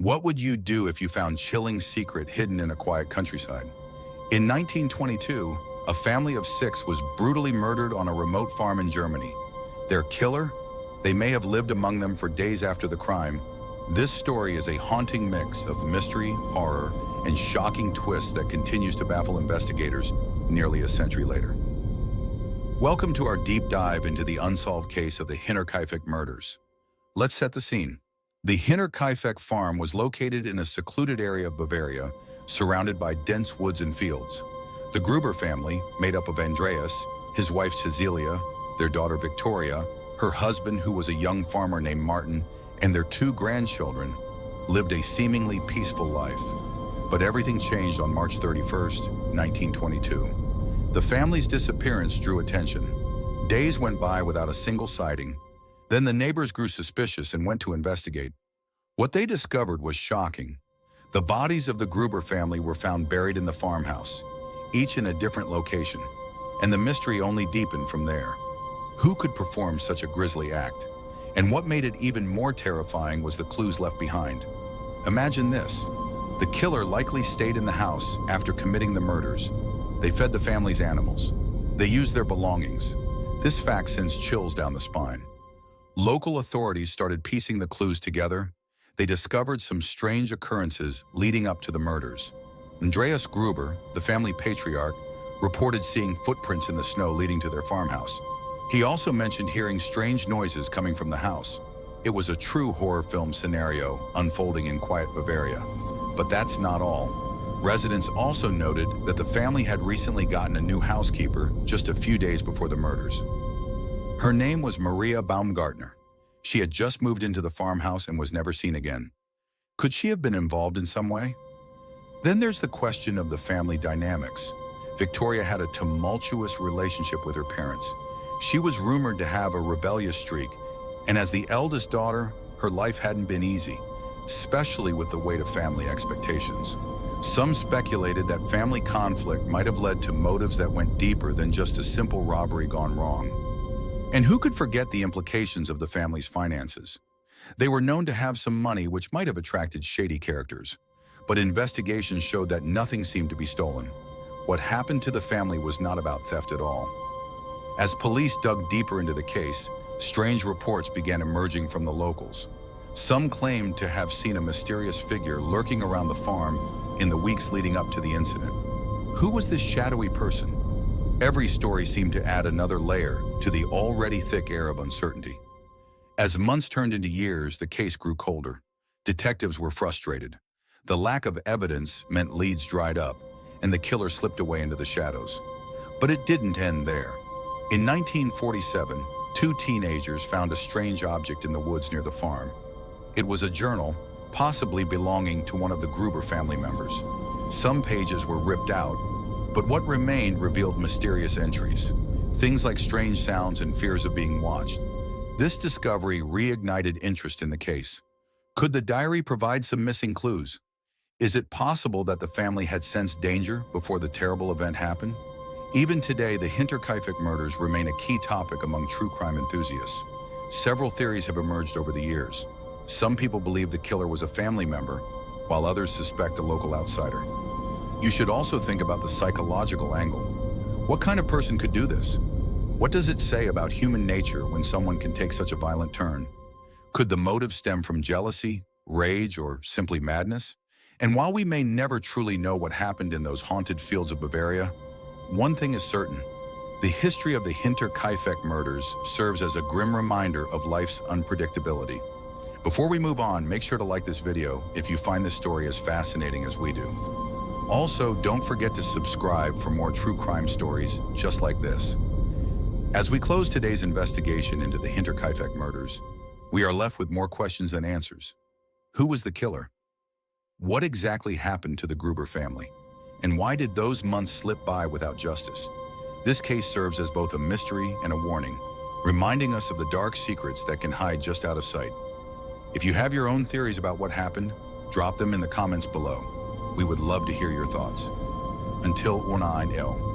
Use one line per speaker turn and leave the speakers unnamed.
What would you do if you found chilling secret hidden in a quiet countryside? In 1922, a family of 6 was brutally murdered on a remote farm in Germany. Their killer? They may have lived among them for days after the crime. This story is a haunting mix of mystery, horror, and shocking twists that continues to baffle investigators nearly a century later. Welcome to our deep dive into the unsolved case of the Hinterkaifeck Murders. Let's set the scene. The Hinterkaifeck farm was located in a secluded area of Bavaria, surrounded by dense woods and fields. The Gruber family, made up of Andreas, his wife Cecilia, their daughter Victoria, her husband who was a young farmer named Martin, and their 2 grandchildren, lived a seemingly peaceful life. But everything changed on March 31st, 1922. The family's disappearance drew attention. Days went by without a single sighting. Then the neighbors grew suspicious and went to investigate. What they discovered was shocking. The bodies of the Gruber family were found buried in the farmhouse, each in a different location, and the mystery only deepened from there. Who could perform such a grisly act? And what made it even more terrifying was the clues left behind. Imagine this. The killer likely stayed in the house after committing the murders. They fed the family's animals. They used their belongings. This fact sends chills down the spine. Local authorities started piecing the clues together. They discovered some strange occurrences leading up to the murders. Andreas Gruber, the family patriarch, reported seeing footprints in the snow leading to their farmhouse. He also mentioned hearing strange noises coming from the house. It was a true horror film scenario unfolding in quiet Bavaria. But that's not all. Residents also noted that the family had recently gotten a new housekeeper just a few days before the murders. Her name was Maria Baumgartner. She had just moved into the farmhouse and was never seen again. Could she have been involved in some way? Then there's the question of the family dynamics. Victoria had a tumultuous relationship with her parents. She was rumored to have a rebellious streak, and as the eldest daughter, her life hadn't been easy, especially with the weight of family expectations. Some speculated that family conflict might have led to motives that went deeper than just a simple robbery gone wrong. And who could forget the implications of the family's finances? They were known to have some money which might have attracted shady characters, but investigations showed that nothing seemed to be stolen. What happened to the family was not about theft at all. As police dug deeper into the case, strange reports began emerging from the locals. Some claimed to have seen a mysterious figure lurking around the farm in the weeks leading up to the incident. Who was this shadowy person? Every story seemed to add another layer to the already thick air of uncertainty. As months turned into years, the case grew colder. Detectives were frustrated. The lack of evidence meant leads dried up, and the killer slipped away into the shadows. But it didn't end there. In 1947, 2 teenagers found a strange object in the woods near the farm. It was a journal, possibly belonging to one of the Gruber family members. Some pages were ripped out, but what remained revealed mysterious entries, things like strange sounds and fears of being watched. This discovery reignited interest in the case. Could the diary provide some missing clues? Is it possible that the family had sensed danger before the terrible event happened? Even today, the Hinterkaifeck murders remain a key topic among true crime enthusiasts. Several theories have emerged over the years. Some people believe the killer was a family member, while others suspect a local outsider. You should also think about the psychological angle. What kind of person could do this? What does it say about human nature when someone can take such a violent turn? Could the motive stem from jealousy, rage, or simply madness? And while we may never truly know what happened in those haunted fields of Bavaria, one thing is certain. The history of the Hinterkaifeck murders serves as a grim reminder of life's unpredictability. Before we move on, make sure to like this video if you find this story as fascinating as we do. Also, don't forget to subscribe for more true crime stories just like this. As we close today's investigation into the Hinterkaifeck murders, we are left with more questions than answers. Who was the killer? What exactly happened to the Gruber family? And why did those months slip by without justice? This case serves as both a mystery and a warning, reminding us of the dark secrets that can hide just out of sight. If you have your own theories about what happened, drop them in the comments below. We would love to hear your thoughts. Until 1-9L.